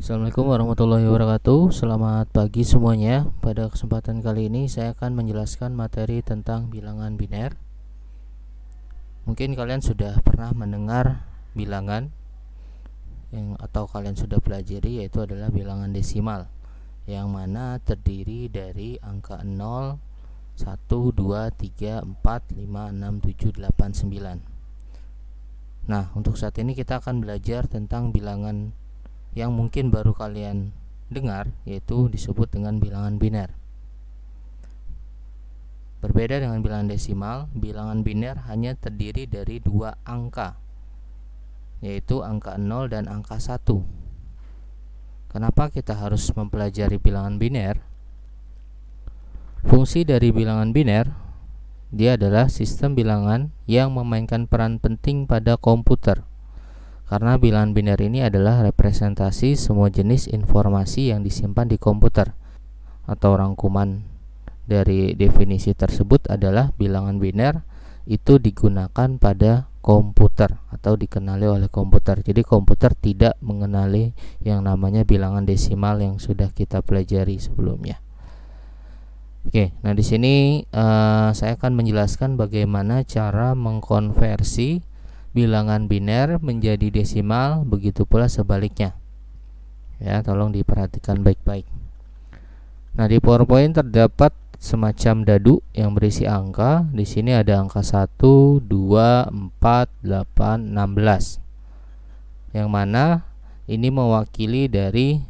Assalamualaikum warahmatullahi wabarakatuh. Selamat pagi semuanya. Pada kesempatan kali ini saya akan menjelaskan materi tentang bilangan biner. Mungkin kalian sudah pernah mendengar bilangan atau kalian sudah pelajari, yaitu adalah bilangan desimal, yang mana terdiri dari angka 0, 1, 2, 3, 4, 5, 6, 7, 8, 9. Nah, untuk saat ini kita akan belajar tentang bilangan yang mungkin baru kalian dengar, yaitu disebut dengan bilangan biner. Berbeda dengan bilangan desimal, bilangan biner hanya terdiri dari dua angka, yaitu angka 0 dan angka 1. Kenapa kita harus mempelajari bilangan biner? Fungsi dari bilangan biner, dia adalah sistem bilangan yang memainkan peran penting pada komputer. Karena bilangan biner ini adalah representasi semua jenis informasi yang disimpan di komputer. Atau rangkuman dari definisi tersebut adalah bilangan biner itu digunakan pada komputer atau dikenali oleh komputer. Jadi komputer tidak mengenali yang namanya bilangan desimal yang sudah kita pelajari sebelumnya. Oke, nah di sini saya akan menjelaskan bagaimana cara mengkonversi bilangan biner menjadi desimal, begitu pula sebaliknya. Ya, tolong diperhatikan baik-baik. Nah, di PowerPoint terdapat semacam dadu yang berisi angka. Di sini ada angka 1, 2, 4, 8, 16. Yang mana ini mewakili dari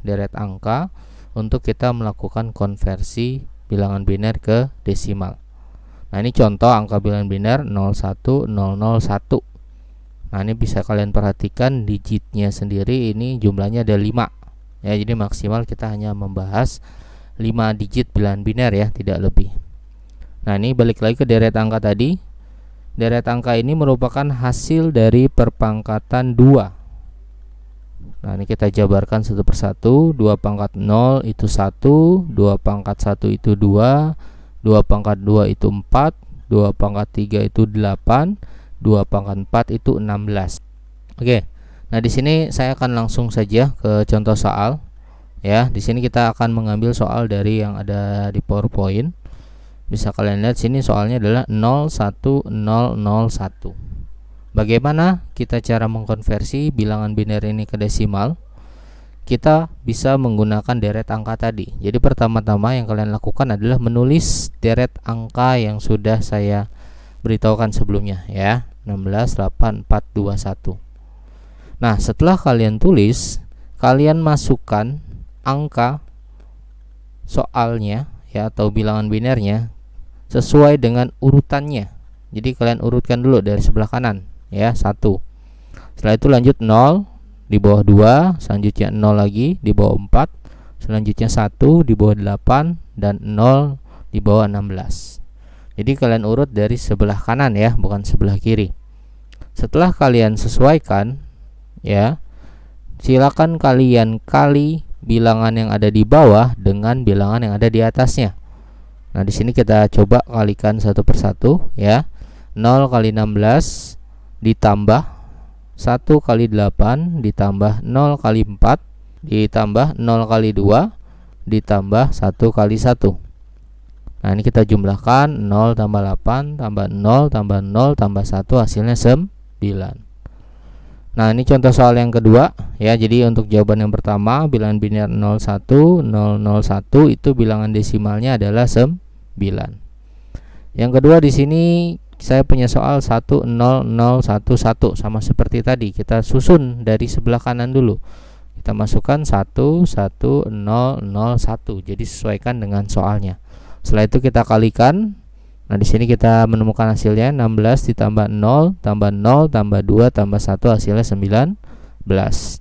deret angka untuk kita melakukan konversi bilangan biner ke desimal. Nah, ini contoh angka bilangan biner 01001. Nah, ini bisa kalian perhatikan digitnya sendiri, ini jumlahnya ada 5. Ya, jadi maksimal kita hanya membahas 5 digit bilangan biner ya, tidak lebih. Nah, ini balik lagi ke deret angka tadi. Deret angka ini merupakan hasil dari perpangkatan 2. Nah, ini kita jabarkan satu persatu. 2 pangkat 0 itu 1, 2 pangkat 1 itu 2, 2 pangkat 2 itu 4, 2 pangkat 3 itu 8, 2 pangkat 4 itu 16. Oke. Nah, di sini saya akan langsung saja ke contoh soal. Ya, di sini kita akan mengambil soal dari yang ada di PowerPoint. Bisa kalian lihat sini soalnya adalah 01001. Bagaimana kita cara mengkonversi bilangan biner ini ke desimal? Kita bisa menggunakan deret angka tadi. Jadi pertama-tama yang kalian lakukan adalah menulis deret angka yang sudah saya beritahukan sebelumnya ya, 16, 8, 4, 2, 1. Nah, setelah kalian tulis, kalian masukkan angka soalnya ya, atau bilangan binernya sesuai dengan urutannya. Jadi kalian urutkan dulu dari sebelah kanan ya, 1. Setelah itu lanjut 0 di bawah 2, selanjutnya 0 lagi di bawah 4, selanjutnya 1 di bawah 8, dan 0 di bawah 16. Jadi kalian urut dari sebelah kanan ya, bukan sebelah kiri. Setelah kalian sesuaikan ya, silakan kalian kali bilangan yang ada di bawah dengan bilangan yang ada di atasnya. Nah, di sini kita coba kalikan satu persatu ya. 0 kali 16 ditambah 1 kali 8 ditambah 0 kali 4 ditambah 0 kali 2 ditambah 1 kali 1. Nah, ini kita jumlahkan 0 tambah 8 tambah 0 tambah 0 tambah 1, hasilnya 9. Nah, ini contoh soal yang kedua ya. Jadi untuk jawaban yang pertama, bilangan biner 01001 itu bilangan desimalnya adalah 9. Yang kedua di sini saya punya soal 10011, sama seperti tadi. Kita susun dari sebelah kanan dulu. Kita masukkan 11001. Jadi sesuaikan dengan soalnya. Setelah itu kita kalikan. Nah, di sini kita menemukan hasilnya 16 ditambah 0 tambah 0 tambah 2 tambah 1, hasilnya 19.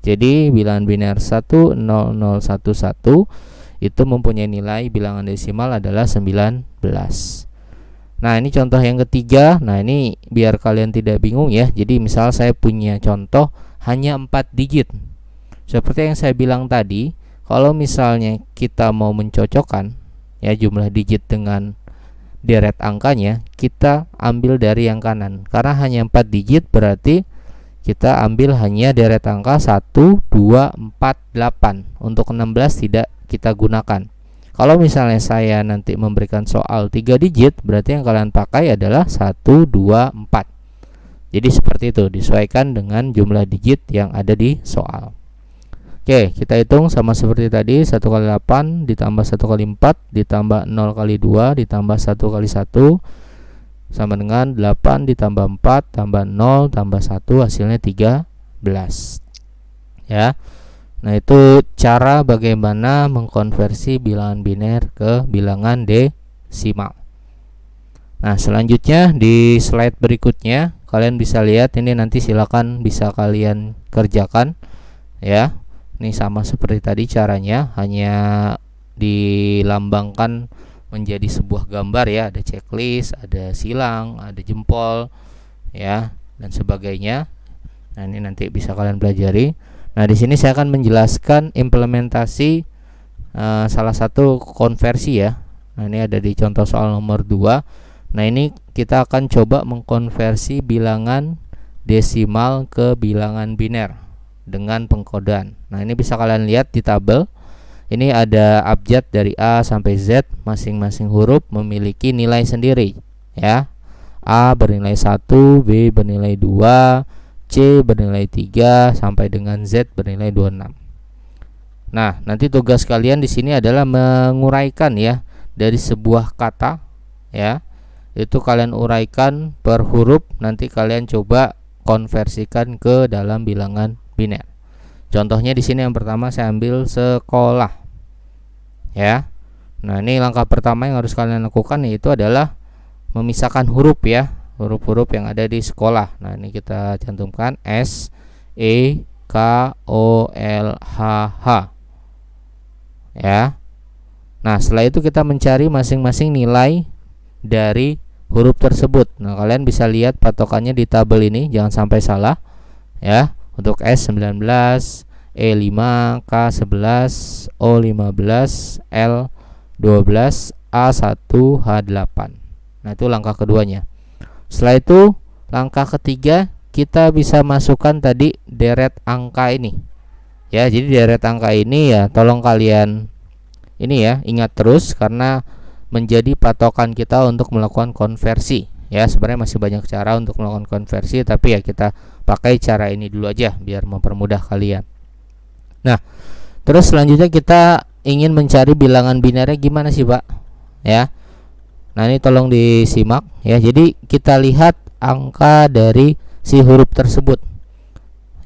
Jadi bilangan biner 10011 itu mempunyai nilai bilangan desimal adalah 19. Nah, ini contoh yang ketiga. Nah, ini biar kalian tidak bingung ya. Jadi misal saya punya contoh hanya 4 digit. Seperti yang saya bilang tadi, kalau misalnya kita mau mencocokkan ya jumlah digit dengan deret angkanya, kita ambil dari yang kanan. Karena hanya 4 digit berarti kita ambil hanya deret angka 1, 2, 4, 8. Untuk 16 tidak kita gunakan. Kalau misalnya saya nanti memberikan soal 3 digit, berarti yang kalian pakai adalah 1, 2, 4. Jadi seperti itu, disesuaikan dengan jumlah digit yang ada di soal. Oke, kita hitung sama seperti tadi. 1 kali 8 ditambah 1 kali 4 ditambah 0 kali 2 ditambah 1 kali 1 sama dengan 8 ditambah 4 tambah 0 tambah 1, hasilnya 13. Ya. Nah, itu cara bagaimana mengkonversi bilangan biner ke bilangan desimal. Nah, selanjutnya di slide berikutnya kalian bisa lihat ini, nanti silakan bisa kalian kerjakan ya. Ini sama seperti tadi caranya, hanya dilambangkan menjadi sebuah gambar ya, ada checklist, ada silang, ada jempol ya, dan sebagainya. Nah, ini nanti bisa kalian pelajari. Nah, di sini saya akan menjelaskan implementasi salah satu konversi ya. Nah, ini ada di contoh soal nomor 2. Nah, ini kita akan coba mengkonversi bilangan desimal ke bilangan biner dengan pengkodean. Nah, ini bisa kalian lihat di tabel. Ini ada abjad dari A sampai Z, masing-masing huruf memiliki nilai sendiri ya. A bernilai 1, B bernilai 2, C bernilai 3 sampai dengan Z bernilai 26. Nah, nanti tugas kalian di sini adalah menguraikan ya dari sebuah kata ya. Itu kalian uraikan per huruf, nanti kalian coba konversikan ke dalam bilangan biner. Contohnya di sini yang pertama saya ambil sekolah. Ya. Nah, ini langkah pertama yang harus kalian lakukan yaitu adalah memisahkan huruf ya. Huruf-huruf yang ada di sekolah. Nah, ini kita cantumkan S E K O L H H. Ya. Nah, setelah itu kita mencari masing-masing nilai dari huruf tersebut. Nah, kalian bisa lihat patokannya di tabel ini, jangan sampai salah. Ya, untuk S 19, E 5, K 11, O 15, L 12, A 1, H 8. Nah, itu langkah keduanya. Setelah itu langkah ketiga, kita bisa masukkan tadi deret angka ini. Ya, jadi deret angka ini ya tolong kalian ini ya ingat terus, karena menjadi patokan kita untuk melakukan konversi. Ya, sebenarnya masih banyak cara untuk melakukan konversi, tapi ya kita pakai cara ini dulu aja biar mempermudah kalian. Nah, terus selanjutnya kita ingin mencari bilangan binernya gimana sih, Pak? Ya. Nah, ini tolong disimak ya. Jadi kita lihat angka dari si huruf tersebut.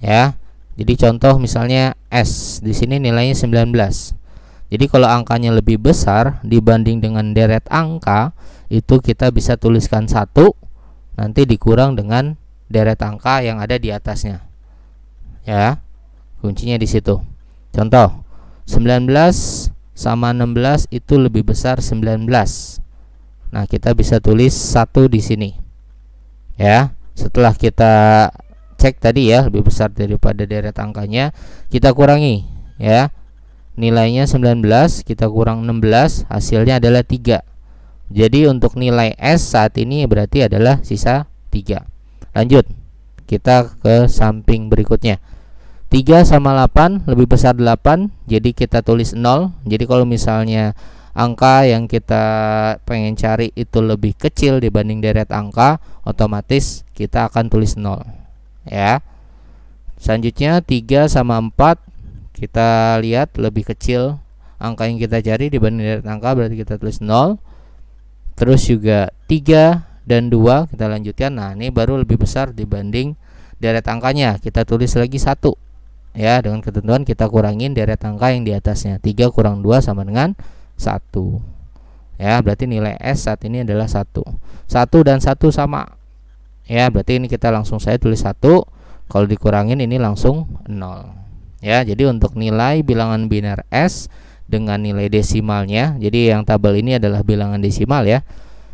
Ya. Jadi contoh misalnya S, di sini nilainya 19. Jadi kalau angkanya lebih besar dibanding dengan deret angka, itu kita bisa tuliskan 1 nanti dikurang dengan deret angka yang ada di atasnya. Ya. Kuncinya di situ. Contoh, 19 sama 16 itu lebih besar 19. Nah, kita bisa tulis 1 di sini. Ya, setelah kita cek tadi ya, lebih besar daripada deret angkanya, kita kurangi ya. Nilainya 19, kita kurang 16, hasilnya adalah 3. Jadi untuk nilai S saat ini berarti adalah sisa 3. Lanjut, kita ke samping berikutnya. 3 sama 8 lebih besar 8, jadi kita tulis 0. Jadi kalau misalnya angka yang kita pengen cari itu lebih kecil dibanding deret angka, otomatis kita akan tulis 0 ya. Selanjutnya 3 sama 4, kita lihat lebih kecil angka yang kita cari dibanding deret angka, berarti kita tulis 0. Terus juga 3 dan 2 kita lanjutkan. Nah, ini baru lebih besar dibanding deret angkanya, kita tulis lagi 1 ya. Dengan ketentuan kita kurangin deret angka yang di atasnya. 3 kurang 2 sama dengan 1 ya, berarti nilai S saat ini adalah 1. 1 dan 1 sama ya, berarti ini kita langsung saya tulis 1. Kalau dikurangin ini langsung 0 ya. Jadi untuk nilai bilangan biner S dengan nilai desimalnya, jadi yang tabel ini adalah bilangan desimal ya,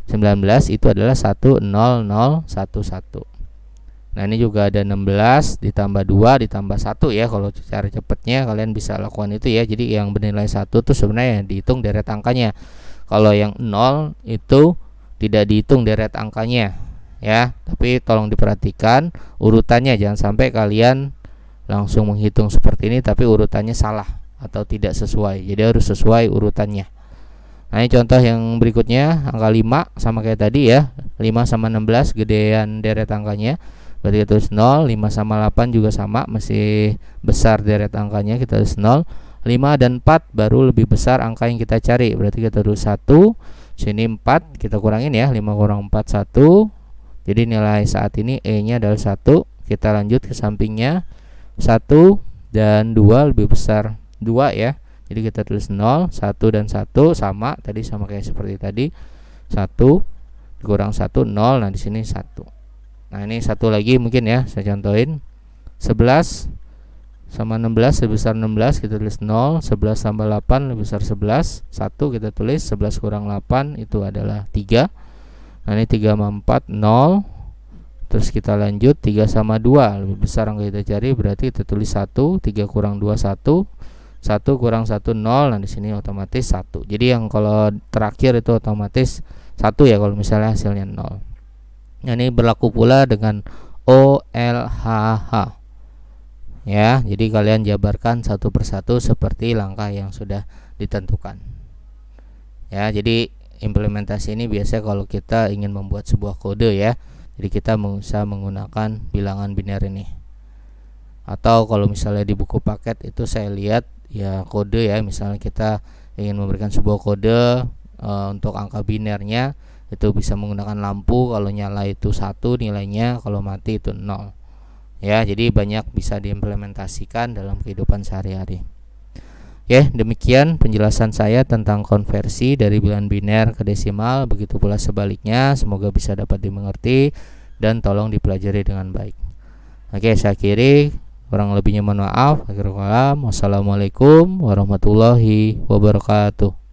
19 itu adalah 10011. Nah, ini juga ada 16 ditambah 2 ditambah 1 ya. Kalau cara cepatnya kalian bisa lakukan itu ya. Jadi yang bernilai 1 itu sebenarnya dihitung deret angkanya. Kalau yang 0 itu tidak dihitung deret angkanya ya. Tapi tolong diperhatikan urutannya, jangan sampai kalian langsung menghitung seperti ini tapi urutannya salah atau tidak sesuai. Jadi harus sesuai urutannya. Nah, ini contoh yang berikutnya, angka 5 sama kayak tadi ya. 5 sama 16 gedean deret angkanya, berarti kita tulis 0. 5 sama 8 juga sama, masih besar deret angkanya, kita tulis 0. 5 dan 4 baru lebih besar angka yang kita cari, berarti kita tulis 1. Sini 4, kita kurangin ya, 5 kurang 4 1. Jadi nilai saat ini E nya adalah 1. Kita lanjut ke sampingnya, 1 dan 2 lebih besar 2 ya. Jadi kita tulis 0, 1 dan 1 sama, tadi sama kayak seperti tadi. 1 kurang 1 0. Nah, di sini 1. Nah, ini satu lagi mungkin ya, saya contohin. 11 sama 16 lebih besar 16, kita tulis 0. 11 tambah 8 lebih besar 11. 1 kita tulis, 11 kurang 8 itu adalah 3. Nah, ini 3 sama 4 0. Terus kita lanjut, 3 sama 2 lebih besar angka kita cari, berarti kita tulis 1. 3 kurang 2 1. 1 kurang 1 0. Nah, di sini otomatis 1. Jadi yang kalau terakhir itu otomatis 1 ya kalau misalnya hasilnya 0. Nah, ini berlaku pula dengan OLHH. Ya, jadi kalian jabarkan satu persatu seperti langkah yang sudah ditentukan. Ya, jadi implementasi ini biasanya kalau kita ingin membuat sebuah kode ya. Jadi kita bisa menggunakan bilangan biner ini. Atau kalau misalnya di buku paket itu saya lihat ya kode ya, misalnya kita ingin memberikan sebuah kode untuk angka binernya, itu bisa menggunakan lampu, kalau nyala itu 1 nilainya, kalau mati itu 0. Ya, jadi banyak bisa diimplementasikan dalam kehidupan sehari-hari. Oke, demikian penjelasan saya tentang konversi dari bilangan biner ke desimal, begitu pula sebaliknya. Semoga bisa dapat dimengerti dan tolong dipelajari dengan baik. Oke, saya akhiri, kurang lebihnya mohon maaf. Akhirul kalam, wassalamualaikum warahmatullahi wabarakatuh.